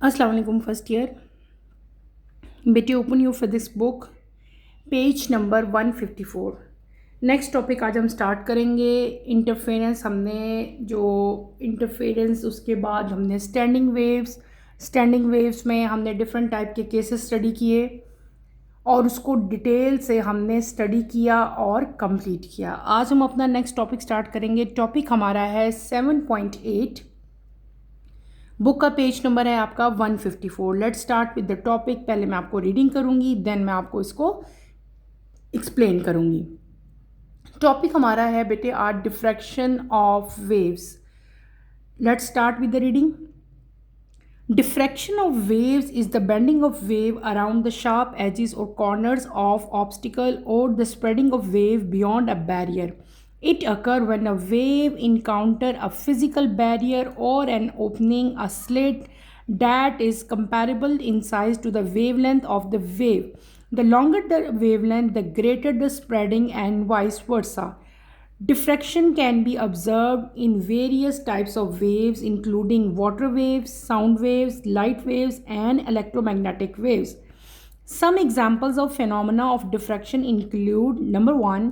अस्सलाम वालेकुम first year बेटे, open you physics book page number 154। Next topic आज हम स्टार्ट करेंगे इंटरफेरेंस। हमने जो इंटरफेरेंस, उसके बाद हमने स्टैंडिंग वेव्स में हमने डिफरेंट टाइप के केसेस स्टडी किए और उसको डिटेल से हमने स्टडी किया और कंप्लीट किया। आज हम अपना नेक्स्ट टॉपिक स्टार्ट करेंगे। टॉपिक हमारा है 7.8। बुक का पेज नंबर है आपका 154। Let's start with the topic. पहले मैं आपको रीडिंग करूंगी, देन मैं आपको इसको एक्सप्लेन करूंगी। टॉपिक हमारा है बेटे आज diffraction of waves. Let's start with the reading. Diffraction of waves is the bending of wave around the sharp edges or corners of obstacle or the spreading of wave beyond a barrier. It occurs when a wave encounter a physical barrier or an opening, a slit that is comparable in size to the wavelength of the wave. The longer the wavelength, the greater the spreading, and vice versa. Diffraction can be observed in various types of waves, including water waves, sound waves, light waves, and electromagnetic waves. Some examples of phenomena of diffraction include: number one,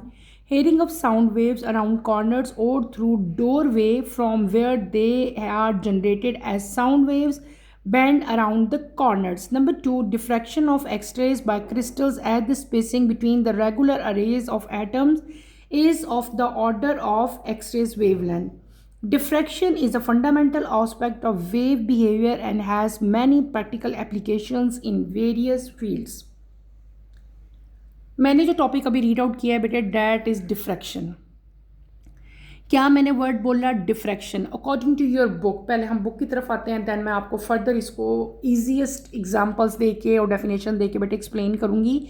hearing of sound waves around corners or through doorway from where they are generated as sound waves bend around the corners. Number two, diffraction of X-rays by crystals as the spacing between the regular arrays of atoms is of the order of X-rays wavelength. Diffraction is a fundamental aspect of wave behavior and has many practical applications in various fields. मैंने जो topic अभी read out किया है बेटे, that is diffraction. क्या मैंने word बोला? Diffraction. According to your book, पहले हम बुक की तरफ आते हैं, देन मैं आपको फर्दर इसको ईजीएस्ट एग्जांपल्स देके और डेफिनेशन देके बेटे एक्सप्लेन करूंगी।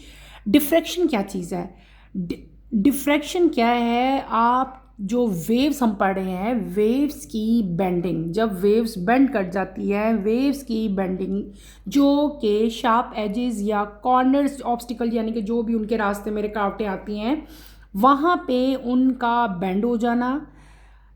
डिफ्रैक्शन क्या चीज़ है? डिफ्रैक्शन क्या है? आप जो वेव्स हम पढ़ रहे हैं, वेव्स की बेंडिंग, जब वेव्स बेंड कर जाती है, वेव्स की बेंडिंग जो कि शार्प एजेस या कॉर्नर्स ऑब्स्टिकल, यानी कि जो भी उनके रास्ते में रुकावटें आती हैं, वहाँ पे उनका बेंड हो जाना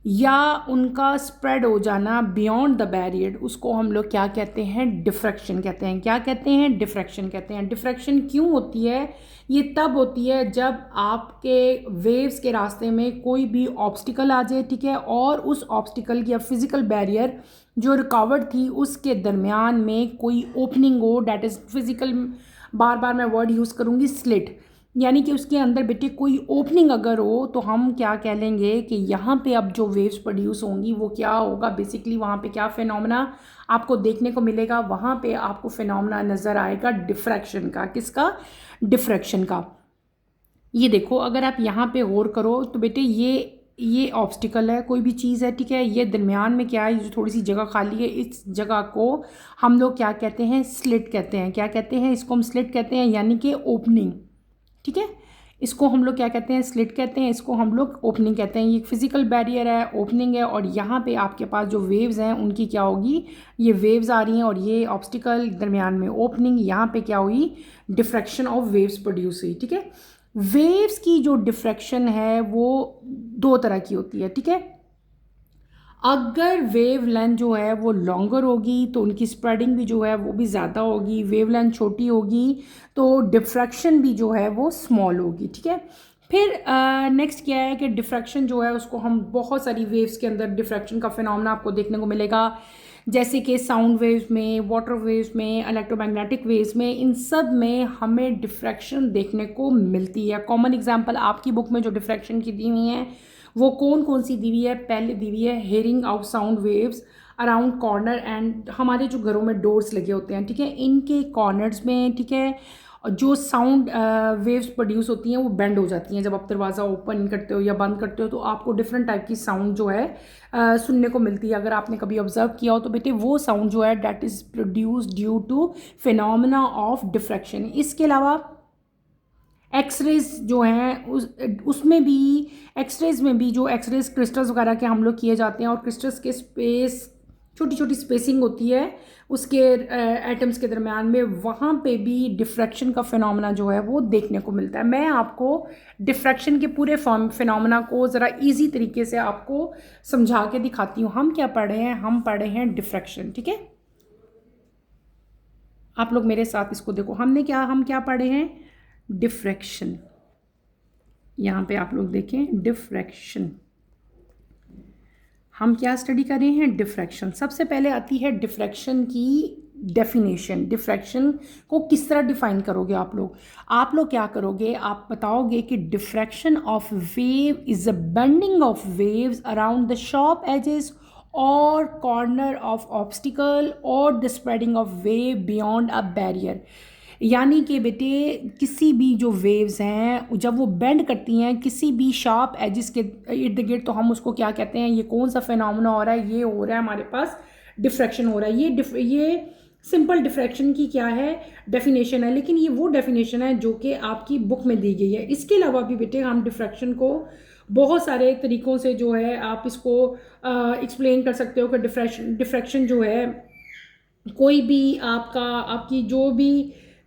या उनका स्प्रेड हो जाना बियॉन्ड द बैरियर, उसको हम लोग क्या कहते हैं? डिफ्रैक्शन कहते हैं। क्या कहते हैं? डिफ्रैक्शन कहते हैं। डिफ्रैक्शन क्यों होती है? ये तब होती है जब आपके वेव्स के रास्ते में कोई भी ऑब्स्टिकल आ जाए, ठीक है, और उस ऑब्स्टिकल या फिजिकल बैरियर जो रुकावट थी उसके दरमियान में कोई ओपनिंग हो, डैट इज़ फिजिकल, बार बार मैं वर्ड यूज़ करूँगी, स्लिट, यानी कि उसके अंदर बेटे कोई ओपनिंग अगर हो तो हम क्या कह लेंगे कि यहाँ पे अब जो वेव्स प्रोड्यूस होंगी वो क्या होगा? बेसिकली वहाँ पे क्या फिनोमेना आपको देखने को मिलेगा? वहाँ पे आपको फिनोमेना नज़र आएगा डिफ्रैक्शन का। किसका? डिफ्रैक्शन का। ये देखो, अगर आप यहाँ पे गौर करो तो बेटे ये ऑब्स्टिकल है, कोई भी चीज़ है, ठीक है, ये दरमियान में क्या है? जो थोड़ी सी जगह खाली है, इस जगह को हम लोग क्या कहते हैं? स्लिट कहते हैं। क्या कहते हैं? इसको हम स्लिट कहते हैं, यानी कि ओपनिंग, ठीक है। इसको हम लोग क्या कहते हैं? स्लिट कहते हैं। इसको हम लोग ओपनिंग कहते हैं। ये फिजिकल बैरियर है, ओपनिंग है, और यहाँ पे आपके पास जो वेव्स हैं उनकी क्या होगी? ये वेव्स आ रही हैं और ये ऑब्स्टिकल, दरमियान में ओपनिंग, यहाँ पे क्या हुई? डिफ्रैक्शन ऑफ वेव्स प्रोड्यूस हुई, ठीक है। वेव्स की जो डिफ्रैक्शन है वो दो तरह की होती है, ठीक है। अगर वेव लेंथ जो है वो लॉन्गर होगी तो उनकी स्प्रेडिंग भी जो है वो भी ज़्यादा होगी। वेव लेंथ छोटी होगी तो डिफ्रैक्शन भी जो है वो स्मॉल होगी, ठीक है। फिर नेक्स्ट क्या है कि डिफ्रैक्शन जो है उसको हम बहुत सारी वेव्स के अंदर डिफ्रैक्शन का फिनोमेना आपको देखने को मिलेगा, जैसे कि साउंड वेव्स में, वाटर वेव्स में, इलेक्ट्रोमैग्नेटिक वेव्स में, इन सब में हमें डिफ्रैक्शन देखने को मिलती है। कॉमन एग्जांपल आपकी बुक में जो डिफ्रैक्शन की दी हुई हैं वो कौन कौन सी दी हुई है? पहले दी हुई है hearing of sound waves around corner and, हमारे जो घरों में डोर्स लगे होते हैं, ठीक है, इनके कॉर्नर्स में, ठीक है, जो साउंड वेव्स प्रोड्यूस होती हैं वो बेंड हो जाती हैं। जब आप दरवाज़ा ओपन करते हो या बंद करते हो तो आपको डिफरेंट टाइप की साउंड जो है सुनने को मिलती है। अगर आपने कभी ऑब्जर्व किया हो तो बेटे वो साउंड जो है that is produce due to phenomena of diffraction. इसके अलावा एक्सरेज जो हैं उसमें भी, एक्सरेज में भी जो एक्सरेज क्रिस्टल्स वगैरह के हम लोग किए जाते हैं और क्रिस्टल्स के स्पेस, छोटी छोटी स्पेसिंग होती है उसके एटम्स के दरमियान में, वहाँ पे भी डिफ्रैक्शन का फिनोमेना जो है वो देखने को मिलता है। मैं आपको डिफ्रैक्शन के पूरे फिनोमेना को ज़रा इजी तरीके से आपको समझा के दिखाती हूँ। हम क्या पढ़े हैं? हम पढ़े हैं डिफ्रैक्शन, ठीक है। आप लोग मेरे साथ इसको देखो, हम क्या पढ़े हैं, डिफ्रैक्शन। यहाँ पे आप लोग देखें डिफ्रैक्शन, हम क्या स्टडी कर रहे हैं, डिफ्रैक्शन। सबसे पहले आती है डिफ्रैक्शन की डेफिनेशन। डिफ्रैक्शन को किस तरह डिफाइन करोगे आप लोग क्या करोगे, आप बताओगे कि diffraction of wave is a bending of waves around the sharp edges और कॉर्नर ऑफ ऑब्स्टिकल और the spreading of wave beyond a barrier. यानी कि बेटे किसी भी जो वेव्स हैं जब वो बेंड करती हैं किसी भी शार्प एजिस के इर्द गिर्द, तो हम उसको क्या कहते हैं, ये कौन सा फिनोमेना हो रहा है, ये हो रहा है हमारे पास डिफ्रैक्शन हो रहा है। ये सिंपल डिफ्रैक्शन की क्या है, डेफिनेशन है, लेकिन ये वो डेफिनेशन है जो कि आपकी बुक में दी गई है। इसके अलावा भी बेटे हम डिफ्रैक्शन को बहुत सारे तरीक़ों से जो है आप इसको एक्सप्लेन कर सकते हो कि डिफ्रैक्शन जो है कोई भी आपकी जो भी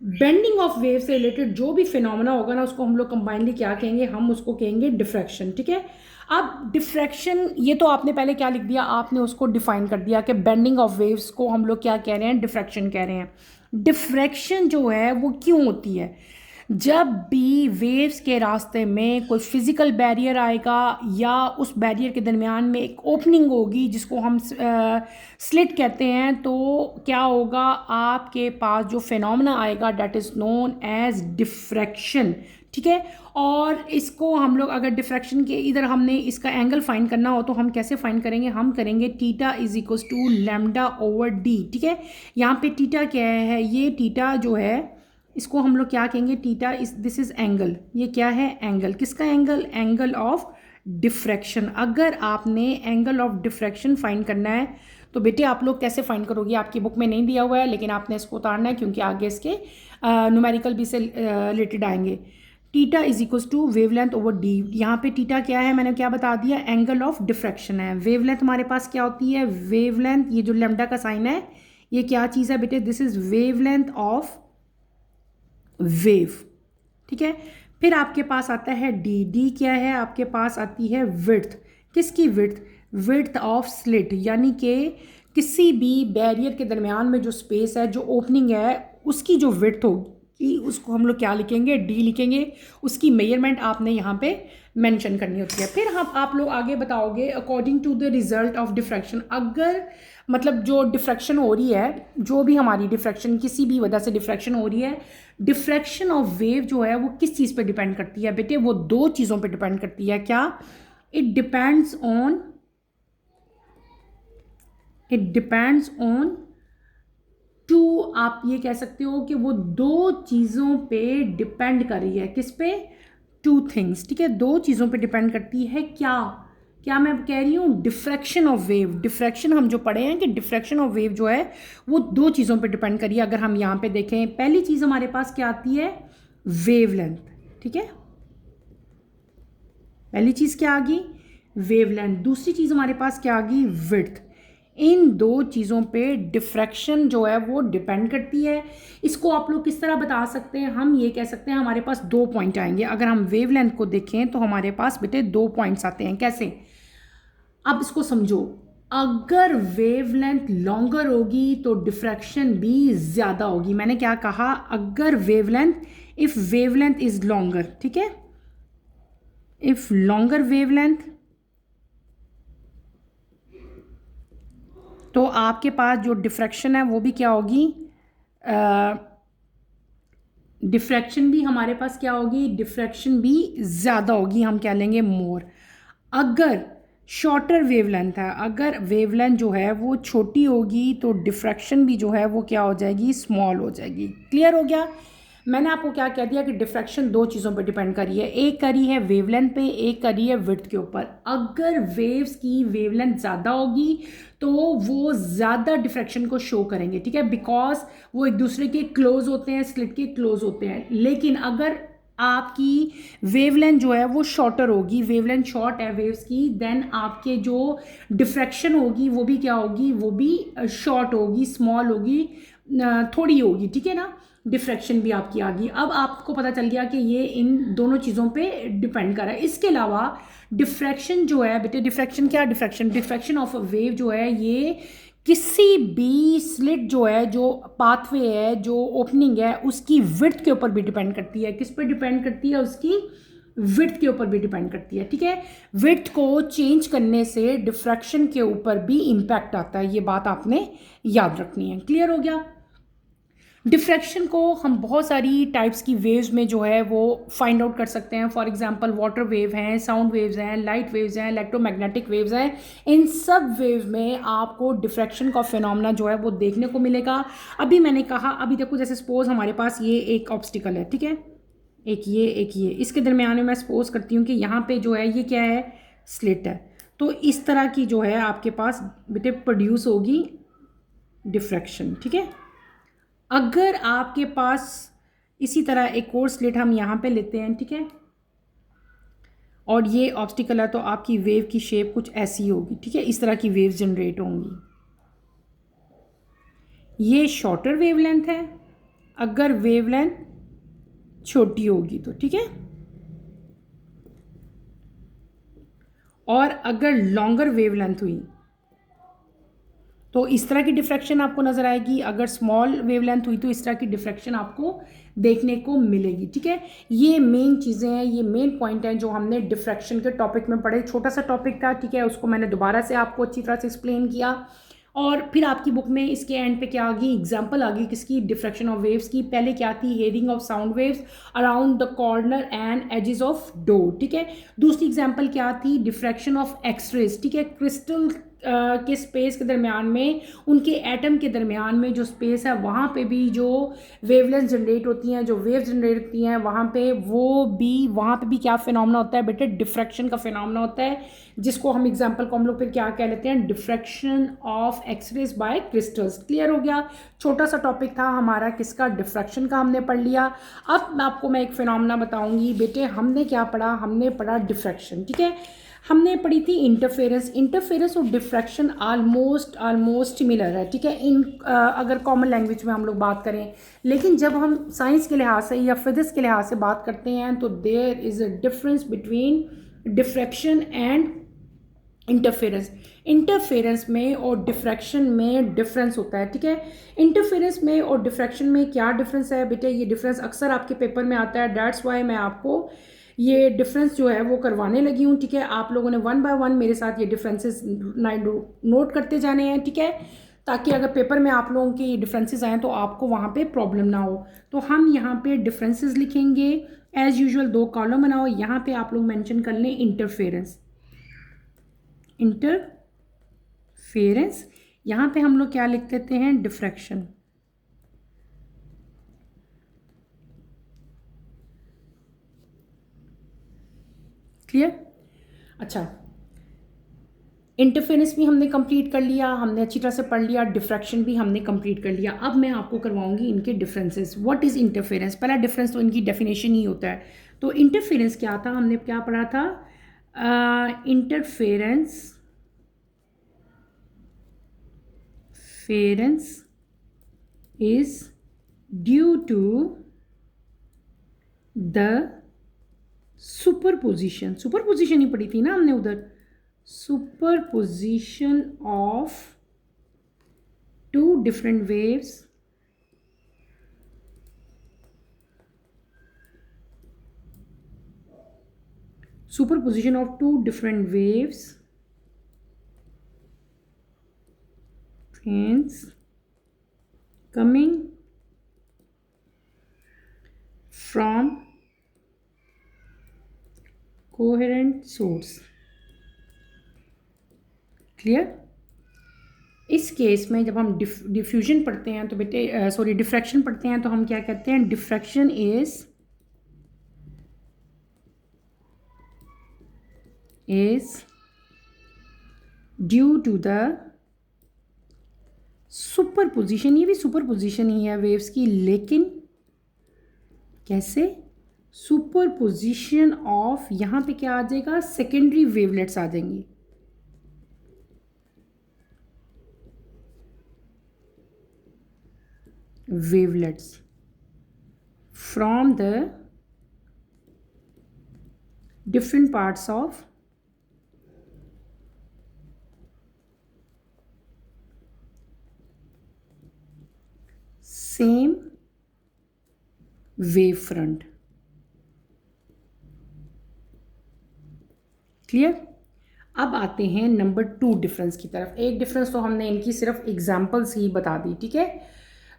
बेंडिंग ऑफ वेव से रिलेटेड जो भी फिनोमेना होगा ना, उसको हम लोग कंबाइनली क्या कहेंगे, हम उसको कहेंगे डिफ्रैक्शन। ठीक है, अब डिफ्रैक्शन, ये तो आपने पहले क्या लिख दिया, आपने उसको डिफाइन कर दिया कि बेंडिंग ऑफ वेव्स को हम लोग क्या कह रहे हैं, डिफ्रैक्शन कह रहे हैं। डिफ्रैक्शन जो है वो क्यों होती है, जब भी वेव्स के रास्ते में कोई फिज़िकल बैरियर आएगा या उस बैरियर के दरमियान में एक ओपनिंग होगी जिसको हम स्लिट कहते हैं, तो क्या होगा, आपके पास जो फिनोमेना आएगा that is known as diffraction. ठीक है, और इसको हम लोग अगर डिफ्रैक्शन के इधर हमने इसका एंगल फाइंड करना हो तो हम कैसे फाइंड करेंगे, हम करेंगे theta is equals to lambda over D. ठीक है, यहाँ पे थीटा क्या है, ये थीटा जो है इसको हम लोग क्या कहेंगे, theta is this is angle, ये क्या है, एंगल, किसका एंगल, एंगल ऑफ डिफ्रैक्शन। अगर आपने एंगल ऑफ डिफ्रैक्शन फाइंड करना है तो बेटे आप लोग कैसे फाइंड करोगे, आपकी बुक में नहीं दिया हुआ है लेकिन आपने इसको उतारना है क्योंकि आगे इसके न्यूमेरिकल भी से रिलेटेड आएंगे। Theta is equals to wavelength over D. यहाँ पे टीटा क्या है, मैंने क्या बता दिया, एंगल ऑफ डिफ्रैक्शन है। वेवलेंथ हमारे पास क्या होती है, वेवलेंथ, ये जो लैम्डा का साइन है ये क्या चीज़ है बेटे, this is wavelength of wave. ठीक है, फिर आपके पास आता है डी। डी क्या है, आपके पास आती है विड्थ, किसकी विड्थ, विड्थ ऑफ स्लिट, यानी कि किसी भी बैरियर के दरमियान में जो स्पेस है, जो ओपनिंग है, उसकी जो विड्थ होगी उसको हम लोग क्या लिखेंगे, डी लिखेंगे। उसकी मेजरमेंट आपने यहाँ पे मेंशन करनी होती है। फिर हम आप लोग आगे बताओगे according to the result of diffraction. अगर मतलब जो डिफ्रैक्शन हो रही है, जो भी हमारी डिफ्रैक्शन, किसी भी वजह से डिफ्रैक्शन हो रही है, डिफ्रैक्शन ऑफ वेव जो है वो किस चीज़ पे डिपेंड करती है बेटे, वो दो चीज़ों पे डिपेंड करती है। क्या, इट डिपेंड्स ऑन टू, आप ये कह सकते हो कि वो दो चीज़ों पे डिपेंड कर रही है, किस पे, टू थिंग्स। ठीक है, दो चीज़ों पे डिपेंड करती है। क्या मैं कह रही हूँ, डिफ्रैक्शन ऑफ वेव। डिफ्रैक्शन हम जो पढ़े हैं कि डिफ्रैक्शन ऑफ वेव जो है वो दो चीज़ों पे डिपेंड करिए। अगर हम यहाँ पे देखें, पहली चीज़ हमारे पास क्या आती है, वेवलेंथ। ठीक है, पहली चीज़ क्या आ गई, वेवलेंथ। दूसरी चीज़ हमारे पास क्या आ गई, विड्थ। इन दो चीज़ों पे डिफ्रैक्शन जो है वो डिपेंड करती है। इसको आप लोग किस तरह बता सकते हैं, हम ये कह सकते हैं हमारे पास दो पॉइंट आएंगे। अगर हम वेवलेंथ को देखें तो हमारे पास बेटे दो पॉइंट्स आते हैं। कैसे, अब इसको समझो, अगर वेवलेंथ लॉन्गर होगी तो डिफ्रैक्शन भी ज़्यादा होगी। मैंने क्या कहा, अगर wavelength, if wavelength is longer, ठीक है, इफ़ लॉन्गर वेवलेंथ, तो आपके पास जो डिफ्रैक्शन है वो भी क्या होगी, डिफ्रैक्शन भी हमारे पास क्या होगी, डिफ्रैक्शन भी ज़्यादा होगी, हम क्या लेंगे, मोर। अगर शॉर्टर वेवलेंथ है, अगर वेवलेंथ जो है वो छोटी होगी तो डिफ्रैक्शन भी जो है वो क्या हो जाएगी, स्मॉल हो जाएगी। क्लियर हो गया। मैंने आपको क्या कह दिया कि डिफ्रैक्शन दो चीज़ों पर डिपेंड करी है, एक करी है वेवलेंथ पे, एक करी है विड्थ के ऊपर। अगर वेव्स की वेवलेंथ ज़्यादा होगी तो वो ज़्यादा डिफ्रैक्शन को शो करेंगे। ठीक है, बिकॉज वो एक दूसरे के क्लोज होते हैं, स्लिट के क्लोज होते हैं। लेकिन अगर आपकी वेवलेंथ जो है वो शॉर्टर होगी, वेवलेंथ शॉर्ट है वेव्स की, देन आपके जो डिफ्रैक्शन होगी वो भी क्या होगी, वो भी शॉर्ट होगी, स्मॉल होगी, थोड़ी होगी। ठीक है ना, डिफ्रैक्शन भी आपकी आ गई। अब आपको पता चल गया कि ये इन दोनों चीज़ों पे डिपेंड कर रहा है। इसके अलावा डिफ्रैक्शन जो है बेटे, डिफ्रैक्शन क्या, डिफ्रैक्शन ऑफ अ वेव जो है ये किसी भी स्लिट जो है, जो पाथवे है, जो ओपनिंग है, उसकी विड्थ के ऊपर भी डिपेंड करती है। किस पे डिपेंड करती है? उसकी विड्थ के ऊपर भी डिपेंड करती है। ठीक है, विड्थ को चेंज करने से डिफ्रैक्शन के ऊपर भी इम्पैक्ट आता है। ये बात आपने याद रखनी है। क्लियर हो गया? डिफ्रैक्शन को हम बहुत सारी टाइप्स की वेव्स में जो है वो फाइंड आउट कर सकते हैं। फॉर एग्जांपल वाटर वेव हैं, साउंड वेव्स हैं, लाइट वेव्स हैं, इलेक्ट्रोमैग्नेटिक वेव्स हैं। इन सब वेव में आपको डिफ्रैक्शन का फिनोमेना जो है वो देखने को मिलेगा। अभी मैंने कहा, अभी देखो, जैसे सपोज हमारे पास ये एक ऑब्स्टिकल है, ठीक है, एक ये इसके दरमियान में मैं सपोज करती हूँ कि यहाँ पे जो है ये क्या है? स्लिट है। तो इस तरह की जो है आपके पास बेटे प्रोड्यूस होगी डिफ्रैक्शन। ठीक है, अगर आपके पास इसी तरह एक और स्लिट हम यहाँ पे लेते हैं, ठीक है, और ये ऑब्स्टिकल है, तो आपकी वेव की शेप कुछ ऐसी होगी। ठीक है, इस तरह की वेव जनरेट होंगी। ये शॉर्टर वेवलेंथ है, अगर वेवलेंथ छोटी होगी तो, ठीक है, और अगर लॉन्गर वेवलेंथ हुई तो इस तरह की डिफ्रैक्शन आपको नज़र आएगी। अगर स्मॉल वेवलेंथ हुई तो इस तरह की डिफ्रैक्शन आपको देखने को मिलेगी। ठीक है, ये मेन चीज़ें हैं, ये मेन पॉइंट हैं जो हमने डिफ्रैक्शन के टॉपिक में पढ़े। छोटा सा टॉपिक था, ठीक है, उसको मैंने दोबारा से आपको अच्छी तरह से एक्सप्लेन किया। और फिर आपकी बुक में इसके एंड पे क्या आ गई? एग्जाम्पल आ गई किसकी? डिफ्रैक्शन ऑफ वेव्स की। पहले क्या थी? Hearing of sound waves around the corner and edges of door. ठीक है, दूसरी एग्जाम्पल क्या थी? Diffraction of X-rays. ठीक है, क्रिस्टल के स्पेस के दरमियान में, उनके एटम के दरमियान में जो स्पेस है वहाँ पे भी जो वेवलेंथ जनरेट होती हैं, जो वेव जनरेट होती हैं वहाँ पे, वहाँ पे भी क्या फिनोमेना होता है बेटे? डिफ्रैक्शन का फिनोमेना होता है, जिसको हम एग्जांपल को हम लोग फिर क्या कह लेते हैं? Diffraction of X-rays by crystals. Clear हो गया? छोटा सा टॉपिक था हमारा किसका? डिफ्रैक्शन का हमने पढ़ लिया। अब आपको मैं एक फिनोमेना बताऊंगी बेटे। हमने क्या पढ़ा? हमने पढ़ा डिफ्रैक्शन। ठीक है, हमने पढ़ी थी इंटरफेरेंस। इंटरफेरेंस और डिफ्रैक्शन ऑलमोस्ट सिमिलर है। ठीक है, अगर कॉमन लैंग्वेज में हम लोग बात करें, लेकिन जब हम साइंस के लिहाज से या फिजिक्स के लिहाज से बात करते हैं तो there is a difference between diffraction and interference. Interference में और डिफ्रैक्शन में डिफरेंस होता है। ठीक है, इंटरफेरेंस में और डिफ्रैक्शन में क्या डिफरेंस है बेटे? ये डिफरेंस अक्सर आपके पेपर में आता है। दैट्स वाई मैं आपको ये डिफरेंस जो है वो करवाने लगी हूँ। ठीक है, आप लोगों ने वन बाय वन मेरे साथ ये डिफरेंसेस नोट करते जाने हैं। ठीक है, ताकि अगर पेपर में आप लोगों के डिफरेंसेस आएँ तो आपको वहाँ पे प्रॉब्लम ना हो। तो हम यहाँ पे डिफरेंसेस लिखेंगे एज यूजुअल। दो कॉलम बनाओ, यहाँ पे आप लोग मेंशन कर लें इंटरफेरेंस। इंटरफेरेंस, यहाँ पे हम लोग क्या लिख देते हैं? डिफ्रैक्शन। क्लियर? अच्छा, इंटरफेरेंस भी हमने कंप्लीट कर लिया, हमने अच्छी तरह से पढ़ लिया। डिफ्रैक्शन भी हमने कंप्लीट कर लिया। अब मैं आपको करवाऊंगी इनके डिफरेंसेस। What is interference? पहला डिफरेंस तो इनकी डेफिनेशन ही होता है। तो इंटरफेरेंस क्या था? हमने क्या पढ़ा था? Interference is due to the superposition ही पढ़ी थी ना हमने उधर। Superposition of two different waves hence coming from coherent source. Clear? इस केस में जब हम डिफ्यूजन पढ़ते हैं तो बेटे सॉरी डिफ्रैक्शन पढ़ते हैं तो हम क्या कहते हैं? Diffraction is due to the superposition. ये भी सुपरपोजिशन ही है वेव्स की, लेकिन कैसे? सुपरपोजिशन ऑफ, यहाँ पे क्या आ जाएगा? सेकेंडरी वेवलेट्स आ जाएंगी। wavelets from the different parts same wave front. Clear. अब आते हैं नंबर 2 डिफरेंस की तरफ। एक डिफरेंस तो हमने इनकी सिर्फ एग्जाम्पल्स ही बता दी, ठीक है।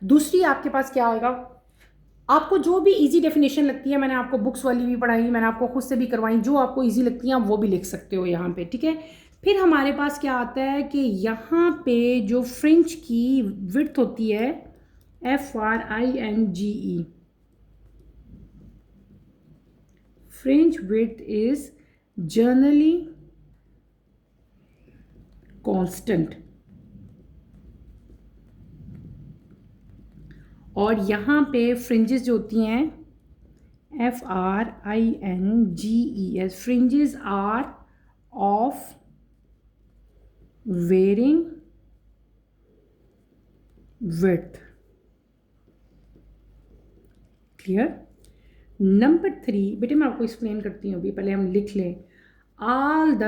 दूसरी आपके पास क्या आएगा, आपको जो भी इजी डेफिनेशन लगती है, मैंने आपको बुक्स वाली भी पढ़ाई, मैंने आपको खुद से भी करवाई, जो आपको इजी लगती है आप वो भी लिख सकते हो यहाँ पे, ठीक है। फिर हमारे पास क्या आता है कि यहाँ पे जो फ्रिंज की विड्थ होती है FRINGE, fringe width is generally constant, और यहाँ पे फ्रिंजेस जो होती हैं FRINGES, fringes are of varying width. Clear. नंबर 3 बेटे मैं आपको एक्सप्लेन करती हूँ, अभी पहले हम लिख लें। All the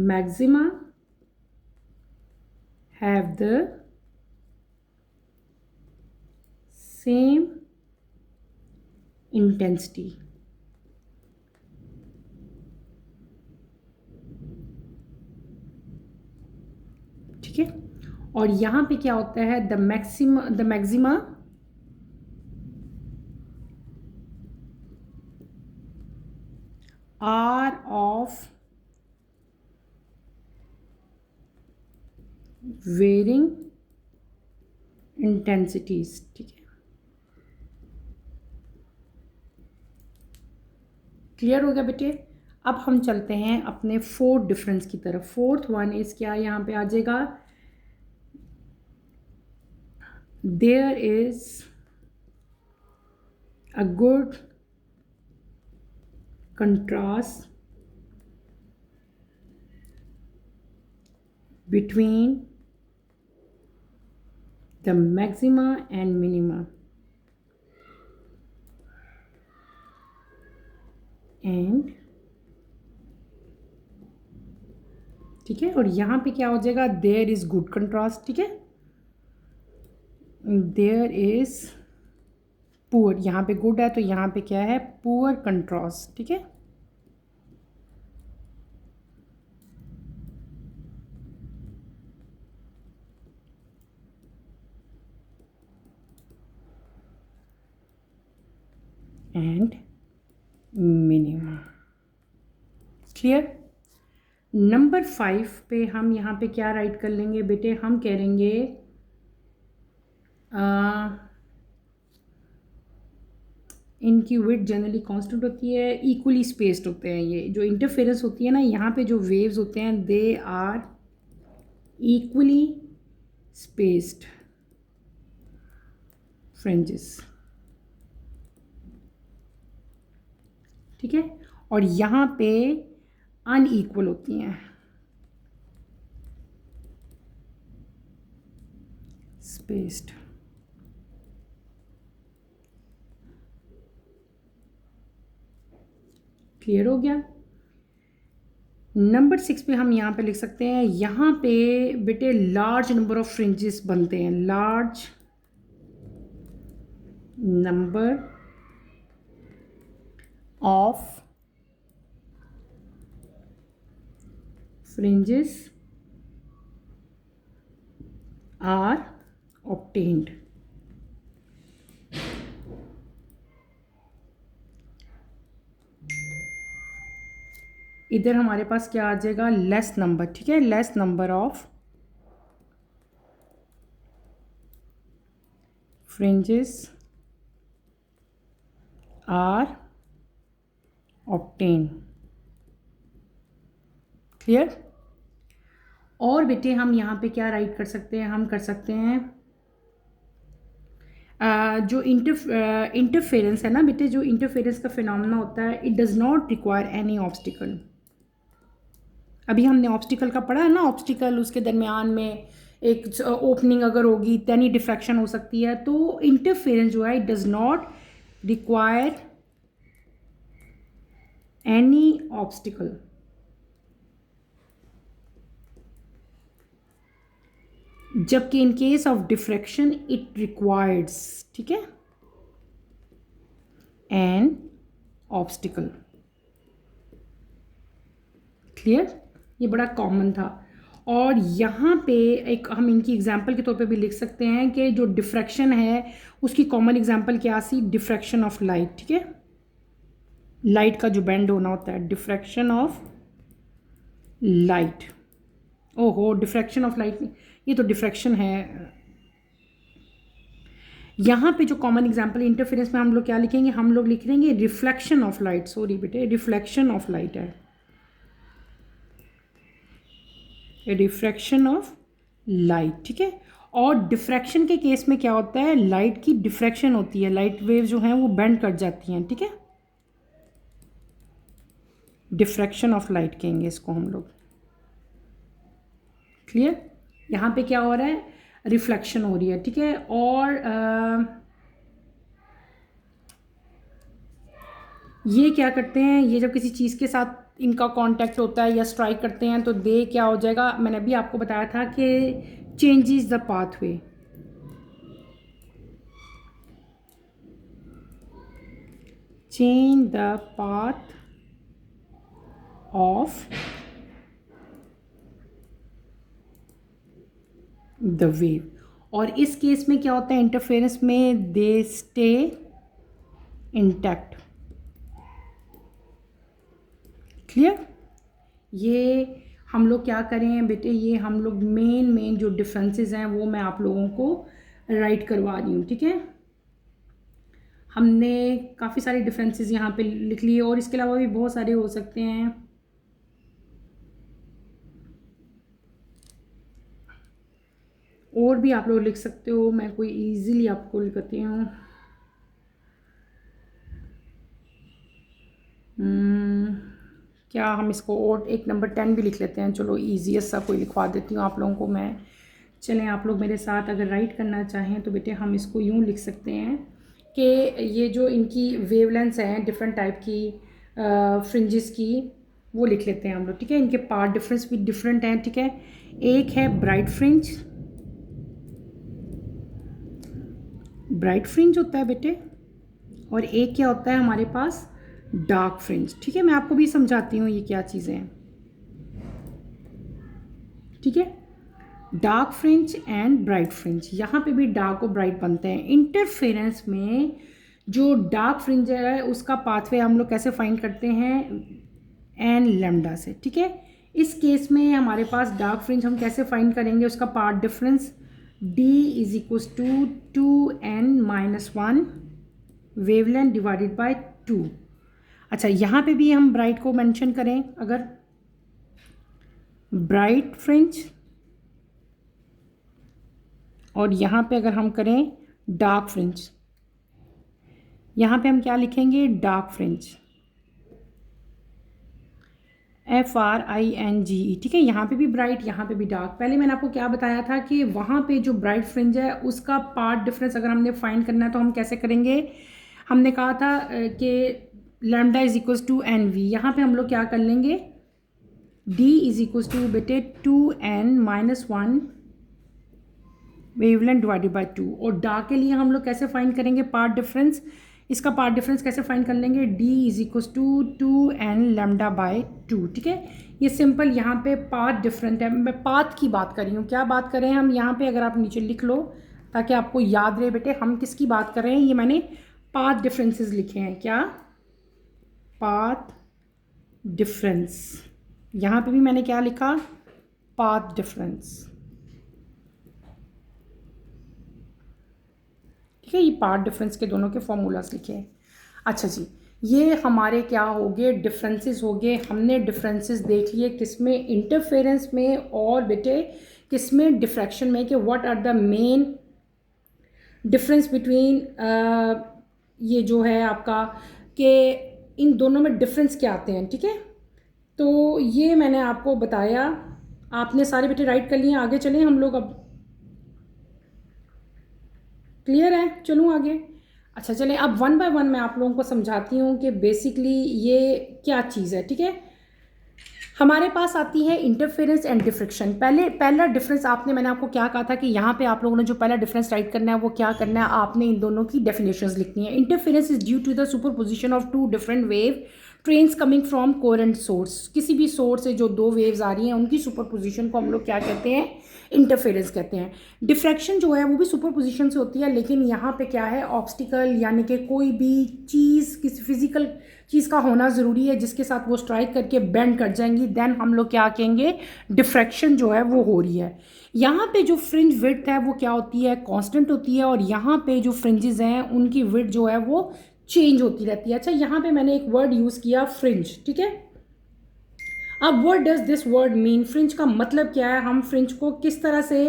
maxima have the same intensity. ठीक है। और यहां पे क्या होता है, the maxima are of varying intensities. ठीक है, क्लियर हो गया बेटे। अब हम चलते हैं अपने 4th डिफरेंस की तरफ। 4th वन इज क्या, यहाँ पे आ जाएगा, there is a good contrast between the maxima and minima, and ठीक है। और यहाँ पे क्या हो जाएगा, देयर इज गुड कंट्रास्ट। ठीक है, देयर इज पुअर, यहाँ पे गुड है तो यहाँ पे क्या है, पुअर कंट्रास्ट। ठीक है, एंड मिनिमम। क्लियर। नंबर 5 पे हम यहाँ पे क्या राइट कर लेंगे बेटे, हम कहेंगे इनकी विड्थ जनरली कांस्टेंट होती है, इक्वली स्पेस्ड होते हैं। ये जो इंटरफेरेंस होती है ना, यहाँ पे जो वेव्स होते हैं they are equally spaced fringes. ठीक है, और यहाँ पे अनइक्वल होती हैं, स्पेस्ड। क्लियर हो गया। नंबर 6 पे हम यहाँ पे लिख सकते हैं, यहाँ पे बेटे लार्ज नंबर ऑफ फ्रिंजेस बनते हैं, large number of fringes are obtained। इधर हमारे पास क्या आ जाएगा, लेस नंबर। ठीक है, less number of fringes are obtained। Clear. और बेटे हम यहाँ पे क्या राइट कर सकते हैं, हम कर सकते हैं जो इंटरफेरेंस है ना बेटे, जो इंटरफेरेंस का फिनोमेना होता है, it does not require any obstacle. अभी हमने ऑब्स्टिकल का पढ़ा है ना, ऑब्स्टिकल उसके दरमियान में एक ओपनिंग अगर होगी दैन ही डिफ्रैक्शन हो सकती है। तो इंटरफेरेंस जो है, it does not require any obstacle. जबकि in case of diffraction it requires, ठीक है, एन ऑब्स्टिकल। क्लियर? ये बड़ा कॉमन था। और यहाँ पे एक हम इनकी एग्जांपल के तौर पे भी लिख सकते हैं कि जो डिफ्रैक्शन है उसकी कॉमन एग्जांपल क्या सी, डिफ्रैक्शन ऑफ लाइट, ठीक है, लाइट का जो बेंड होना होता है, डिफ्रैक्शन ऑफ लाइट। ओहो, डिफ्रैक्शन ऑफ लाइट, ये तो डिफ्रैक्शन है। यहाँ पे जो कॉमन एग्जांपल इंटरफेरेंस में हम लोग क्या लिखेंगे, हम लोग लिख लेंगे रिफ्लेक्शन ऑफ लाइट, सॉरी बेटे, रिफ्लेक्शन ऑफ लाइट है, रिफ्रैक्शन ऑफ लाइट, ठीक है। और डिफ्रैक्शन के केस में क्या होता है, लाइट की डिफ्रैक्शन होती है, लाइट वेव जो हैं वो बेंड कर जाती हैं, ठीक है, डिफ्रैक्शन ऑफ लाइट कहेंगे इसको हम लोग। क्लियर? यहाँ पे क्या हो रहा है, रिफ्लेक्शन हो रही है, ठीक है। और ये क्या करते हैं, ये जब किसी चीज़ के साथ इनका कांटेक्ट होता है या स्ट्राइक करते हैं तो दे क्या हो जाएगा, मैंने अभी आपको बताया था कि changes the pathway, change the path of the wave. और इस केस में क्या होता है, इंटरफेरेंस में दे स्टे इंटैक्ट। क्लियर? ये हम लोग क्या करें बेटे, ये हम लोग मेन जो डिफरेंसेस हैं वो मैं आप लोगों को राइट करवा रही हूँ, ठीक है। हमने काफ़ी सारे डिफरेंसेस यहाँ पे लिख लिए और इसके अलावा भी बहुत सारे हो सकते हैं। और भी आप लोग लिख सकते हो, मैं कोई इजीली आपको लिखती हूँ। क्या हम इसको और एक नंबर 10 भी लिख लेते हैं, चलो ईजीएस्ट सा कोई लिखवा देती हूँ आप लोगों को मैं। चलें, आप लोग मेरे साथ अगर राइट करना चाहें तो बेटे हम इसको यूँ लिख सकते हैं कि ये जो इनकी वेवलेंथ्स हैं डिफरेंट टाइप की फ्रिंजेस की, वो लिख लेते हैं हम लोग, ठीक है। इनके पार्ट डिफरेंस भी डिफरेंट हैं, ठीक है। एक है ब्राइट फ्रिंज, ब्राइट फ्रिंज होता है बेटे, और एक क्या होता है हमारे पास, डार्क फ्रिंज, ठीक है। मैं आपको भी समझाती हूँ ये क्या चीज़ें हैं, ठीक है। Dark fringe and bright fringe, यहाँ पे भी डार्क और ब्राइट बनते हैं। इंटरफेरेंस में जो डार्क फ्रिंज है उसका पाथवे हम लोग कैसे फाइंड करते हैं, एन लैम्डा से, ठीक है। इस केस में हमारे पास डार्क फ्रिंज हम कैसे फाइंड करेंगे, उसका path difference d is equal to 2n-1 wavelength divided by 2। अच्छा, यहाँ पे भी हम ब्राइट को मेंशन करें, अगर ब्राइट फ्रिंज, और यहाँ पे अगर हम करें डार्क फ्रिंज, यहाँ पे हम क्या लिखेंगे, डार्क फ्रिंज, FRINGE, ठीक है। यहाँ पे भी ब्राइट, यहाँ पे भी डार्क। पहले मैंने आपको क्या बताया था कि वहाँ पे जो ब्राइट फ्रिंज है उसका पार्ट डिफरेंस अगर हमने फाइंड करना है तो हम कैसे करेंगे, हमने कहा था कि lambda is equal to NV। यहाँ पे हम लोग क्या कर लेंगे, D इज इक्वल टू बेटे 2n-1 वेवलेंथ डिवाइडेड बाय 2। और डार्क के लिए हम लोग कैसे फाइंड करेंगे पार्ट डिफरेंस, इसका पार्ट डिफरेंस कैसे फाइंड कर लेंगे, D is equal to 2n lambda by 2, ठीक है। ये सिंपल, यहाँ पे पाथ डिफरेंट है, मैं पाथ की बात कर रही हूँ। क्या बात कर रहे हैं हम यहाँ पे, अगर आप नीचे लिख लो ताकि आपको याद रहे बेटे हम किसकी बात कर रहे हैं। ये मैंने पाथ डिफरेंसेस लिखे हैं, क्या, पाथ डिफरेंस। यहाँ पे भी मैंने क्या लिखा, पाथ डिफरेंस, ठीक है। ये पार्ट डिफरेंस के दोनों के फॉर्मूलाज लिखे हैं। अच्छा जी, ये हमारे क्या हो गए, डिफरेंसेस हो गए। हमने डिफरेंसेस देख लिए किस में, इंटरफेरेंस में, और बेटे किस में, डिफ्रैक्शन में, कि what are the main difference between ये जो है आपका, कि इन दोनों में डिफरेंस क्या आते हैं, ठीक है। तो ये मैंने आपको बताया, आपने सारे बेटे राइट कर लिए। आगे चलें हम लोग अब, क्लियर है, चलूँ आगे। अच्छा चलें, अब 1 बाय 1 मैं आप लोगों को समझाती हूँ कि बेसिकली ये क्या चीज़ है, ठीक है। हमारे पास आती है इंटरफेरेंस एंड डिफ्रेक्शन। पहला डिफरेंस मैंने आपको क्या कहा था कि यहाँ पे आप लोगों ने जो पहला डिफरेंस राइट करना है वो क्या करना है, आपने इन दोनों की डेफिनेशंस लिखनी है। Interference is due to the superposition of two different wave trains coming from coherent source. किसी भी सोर्स से जो दो वेव्स आ रही हैं उनकी सुपरपोजिशन को हम लोग क्या कहते हैं, इंटरफेरेंस कहते हैं। डिफ्रैक्शन जो है वो भी सुपरपोजिशन से होती है, लेकिन यहाँ पे क्या है, ऑब्स्टिकल यानी कि कोई भी चीज़, किसी फिजिकल चीज़ का होना ज़रूरी है जिसके साथ वो स्ट्राइक करके बेंड कर जाएंगी, देन हम लोग क्या कहेंगे, डिफ्रैक्शन जो है वो हो रही है। यहाँ पे जो फ्रिंज विड्थ है वो क्या होती है, कांस्टेंट होती है, और यहाँ पे जो फ्रिंजेस हैं उनकी विड्थ जो है वो चेंज होती रहती है। अच्छा, यहाँ पे मैंने एक वर्ड यूज़ किया फ्रिंज, ठीक है। अब what does this word mean, fringe का मतलब क्या है, हम फ्रिंज को किस तरह से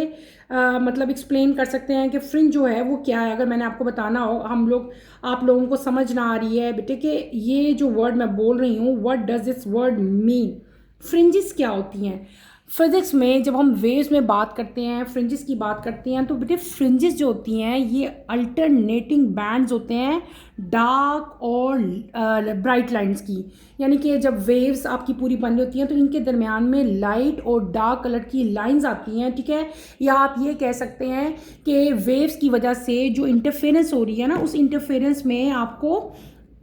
मतलब एक्सप्लेन कर सकते हैं कि फ्रिंज जो है वो क्या है। अगर मैंने आपको बताना हो, आप लोगों को समझ ना आ रही है बेटे कि ये जो वर्ड मैं बोल रही हूँ, what does this word mean, fringes क्या होती हैं। फिजिक्स में जब हम वेव्स में बात करते हैं, फ्रिंजेस की बात करते हैं, तो बेटे फ्रिंजेस जो होती हैं ये अल्टरनेटिंग बैंड्स होते हैं डार्क और ब्राइट लाइंस की। यानी कि जब वेव्स आपकी पूरी बन रही होती हैं तो इनके दरमियान में लाइट और डार्क कलर की लाइंस आती हैं, ठीक है। या आप ये कह सकते हैं कि वेव्स की वजह से जो इंटरफेरेंस हो रही है ना, उस इंटरफेरेंस में आपको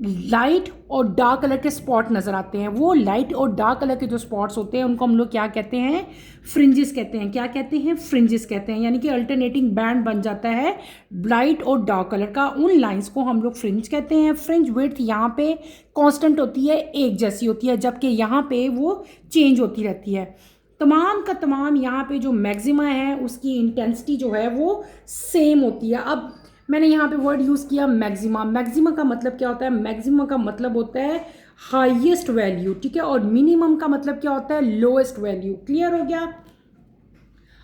लाइट और डार्क कलर के स्पॉट नज़र आते हैं। वो लाइट और डार्क कलर के जो स्पॉट्स होते हैं उनको हम लोग क्या कहते हैं, फ्रिंजेस कहते हैं। क्या कहते हैं, फ्रिंजेस कहते हैं। यानी कि अल्टरनेटिंग बैंड बन जाता है लाइट और डार्क कलर का, उन लाइंस को हम लोग फ्रिंज कहते हैं। फ्रिंज विड्थ यहाँ पे कांस्टेंट होती है, एक जैसी होती है, जबकि यहाँ पे वो चेंज होती रहती है। तमाम का तमाम यहाँ पे जो मैक्सिमा है उसकी इंटेंसिटी जो है वो सेम होती है। अब मैंने यहाँ पे वर्ड यूज़ किया मैक्सिमा। मैक्सिमा का मतलब क्या होता है, मैक्सिमा का मतलब होता है हाईएस्ट वैल्यू, ठीक है। और मिनिमम का मतलब क्या होता है, लोएस्ट वैल्यू। क्लियर हो गया,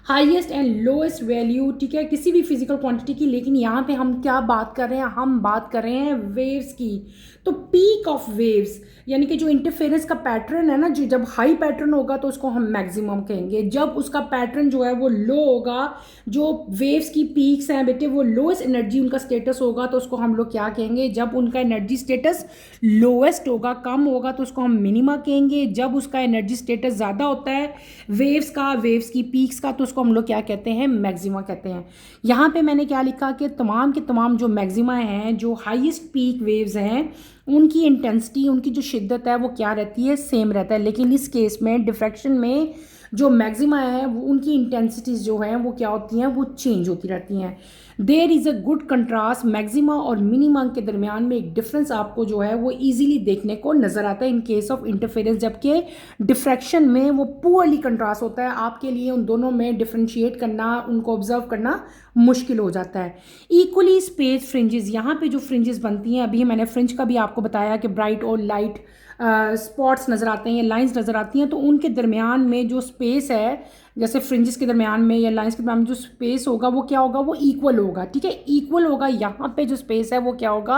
हाईएस्ट एंड लोएस्ट वैल्यू, ठीक है, किसी भी फिजिकल क्वांटिटी की। लेकिन यहाँ पे हम क्या बात कर रहे हैं, हम बात कर रहे हैं वेव्स की। तो पीक ऑफ वेव्स यानी कि जो इंटरफेरेंस का पैटर्न है ना, जो जब हाई पैटर्न होगा तो उसको हम मैक्सिमम कहेंगे। जब उसका पैटर्न जो है वो लो होगा, जो वेव्स की पीक्स हैं बेटे वो लोएस्ट एनर्जी उनका स्टेटस होगा, तो उसको हम लोग क्या कहेंगे, जब उनका एनर्जी स्टेटस लोएस्ट होगा, कम होगा, तो उसको हम मिनिमा कहेंगे। जब उसका एनर्जी स्टेटस ज़्यादा होता है वेव्स की पीक्स का, तो उसको हम लोग क्या कहते हैं, मैक्सिमा कहते हैं। यहाँ पे मैंने क्या लिखा कि तमाम के तमाम जो मैक्सिमा हैं, जो हाईएस्ट पीक वेव्स हैं, उनकी इंटेंसिटी, उनकी जो शिद्दत है वो क्या रहती है, सेम रहता है। लेकिन इस केस में डिफ्रैक्शन में जो मैक्सिमा है वो उनकी इंटेंसिटीज़ जो हैं वो क्या होती हैं, वो चेंज होती रहती हैं। There is a good contrast, maxima और मिनिमा के दरमियान में एक डिफरेंस आपको जो है वो इजीली देखने को नज़र आता है इन केस ऑफ इंटरफेरेंस, जबकि डिफ्रैक्शन में वो पुअरली कंट्रास्ट होता है। आपके लिए उन दोनों में डिफ्रेंशिएट करना, उनको ऑब्जर्व करना मुश्किल हो जाता है। इक्वली स्पेस फ्रिंजेस, यहाँ पे जो फ्रिंजेस बनती हैं, अभी मैंने फ्रिंज का भी आपको बताया कि ब्राइट और लाइट स्पॉट्स नज़र आते हैं या लाइंस नज़र आती हैं, तो उनके दरमियान में जो स्पेस है, जैसे फ्रिंजेस के दरमियान में या लाइंस के दरमियान में जो स्पेस होगा वो क्या होगा, वो इक्वल होगा, ठीक है, इक्वल होगा। यहाँ पे जो स्पेस है वो क्या होगा,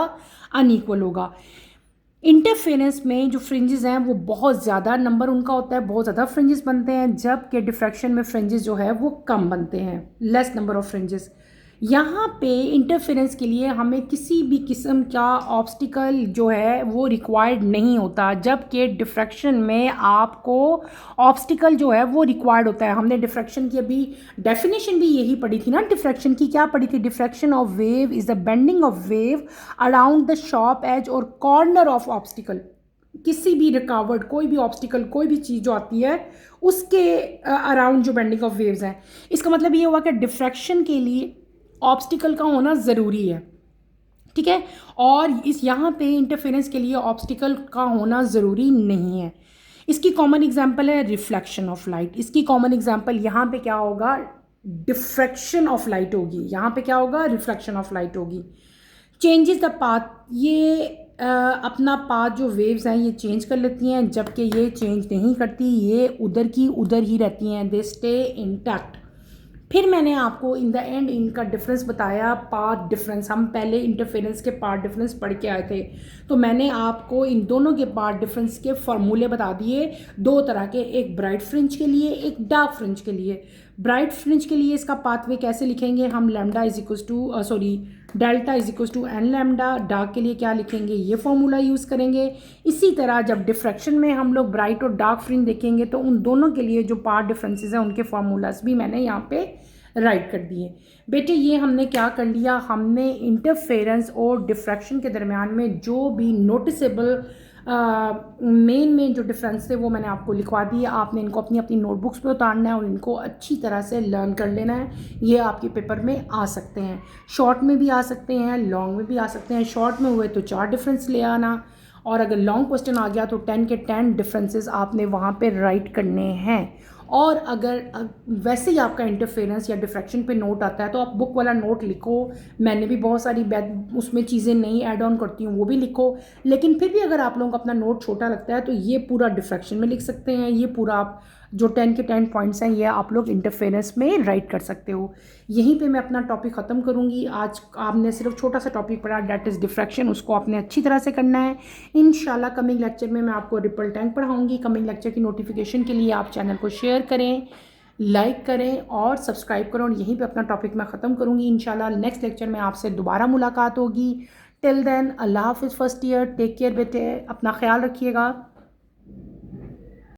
अनइक्वल होगा। इंटरफेरेंस में जो फ्रिंजेस हैं वो बहुत ज़्यादा नंबर उनका होता है, बहुत ज़्यादा फ्रिंजेस बनते हैं, जबकि डिफ्रैक्शन में फ्रिंजेस जो है वो कम बनते हैं, लेस नंबर ऑफ फ्रिंजेस। यहाँ पे इंटरफेरेंस के लिए हमें किसी भी किस्म का ऑब्स्टिकल जो है वो रिक्वायर्ड नहीं होता, जबकि डिफ्रैक्शन में आपको ऑब्स्टिकल जो है वो रिक्वायर्ड होता है। हमने डिफ्रैक्शन की अभी डेफिनेशन भी यही पढ़ी थी ना, डिफ्रैक्शन की क्या पढ़ी थी, diffraction of wave is the bending of wave around the sharp edge और कॉर्नर ऑफ ऑब्स्टिकल। किसी भी रुकावट, कोई भी ऑब्स्टिकल, कोई भी चीज़ जो आती है उसके अराउंड जो बेंडिंग ऑफ वेव्स हैं, इसका मतलब ये हुआ कि डिफ्रैक्शन के लिए ऑब्स्टिकल का होना ज़रूरी है, ठीक है। और इस यहाँ पे इंटरफेरेंस के लिए ऑब्स्टिकल का होना ज़रूरी नहीं है। इसकी कॉमन एग्जांपल है रिफ्लेक्शन ऑफ लाइट। इसकी कॉमन एग्जांपल यहाँ पे क्या होगा, डिफ्रैक्शन ऑफ लाइट होगी। यहाँ पे क्या होगा, रिफ्लेक्शन ऑफ लाइट होगी। चेंजेस द पाथ, ये अपना पाथ जो वेव्स हैं ये चेंज कर लेती हैं, जबकि ये चेंज नहीं करती, ये उधर की उधर ही रहती हैं, दे स्टे इंटैक्ट। फिर मैंने आपको इन द एंड इनका डिफरेंस बताया, पाथ डिफरेंस। हम पहले इंटरफेरेंस के पाथ डिफरेंस पढ़ के आए थे, तो मैंने आपको इन दोनों के पाथ डिफरेंस के फार्मूले बता दिए, दो तरह के, एक ब्राइट फ्रिंज के लिए, एक डार्क फ्रिंज के लिए। ब्राइट फ्रिंज के लिए इसका पाथवे कैसे लिखेंगे हम, lambda is equals to delta is equal to n lambda, dark के लिए क्या लिखेंगे, ये फॉर्मूला यूज़ करेंगे। इसी तरह जब डिफ्रैक्शन में हम लोग ब्राइट और डार्क फ्रिंज देखेंगे तो उन दोनों के लिए जो पार्ट डिफरेंसेस हैं उनके फार्मूलाज भी मैंने यहाँ पे राइट कर दिए। बेटे ये हमने क्या कर लिया, हमने इंटरफेरेंस और डिफ्रैक्शन के दरमियान में जो भी नोटिसेबल मेन जो डिफरेंस थे वो मैंने आपको लिखवा दिए। आपने इनको अपनी अपनी नोटबुक्स पे उतारना है और इनको अच्छी तरह से लर्न कर लेना है। ये आपके पेपर में आ सकते हैं, शॉर्ट में भी आ सकते हैं, लॉन्ग में भी आ सकते हैं। शॉर्ट में हुए तो 4 डिफरेंस ले आना, और अगर लॉन्ग क्वेश्चन आ गया तो 10 के 10 डिफरेंसेस आपने वहाँ पे राइट करने हैं। और अगर वैसे ही आपका इंटरफेरेंस या डिफ्रैक्शन पे नोट आता है तो आप बुक वाला नोट लिखो। मैंने भी बहुत सारी उसमें चीज़ें नहीं ऐड ऑन करती हूँ, वो भी लिखो। लेकिन फिर भी अगर आप लोगों को अपना नोट छोटा लगता है तो ये पूरा डिफ्रैक्शन में लिख सकते हैं, ये पूरा आप जो 10 के 10 पॉइंट्स हैं ये आप लोग इंटरफेरेंस में राइट कर सकते हो। यहीं पे मैं अपना टॉपिक ख़त्म करूँगी। आज आपने सिर्फ छोटा सा टॉपिक पढ़ा, डेट इज़ डिफ्रैक्शन, उसको आपने अच्छी तरह से करना है। इंशाल्लाह कमिंग लेक्चर में मैं आपको रिपल टैंक पढ़ाऊँगी। कमिंग लेक्चर की नोटिफिकेशन के लिए आप चैनल को शेयर करें, लाइक करें और सब्सक्राइब करें। और यहीं पे अपना टॉपिक मैं ख़त्म करूँगी। इंशाल्लाह नेक्स्ट लेक्चर में आपसे दोबारा मुलाकात होगी। टिल देन अल्लाह हाफिज़ फर्स्ट ईयर, टेक केयर बेटे, अपना ख्याल रखिएगा।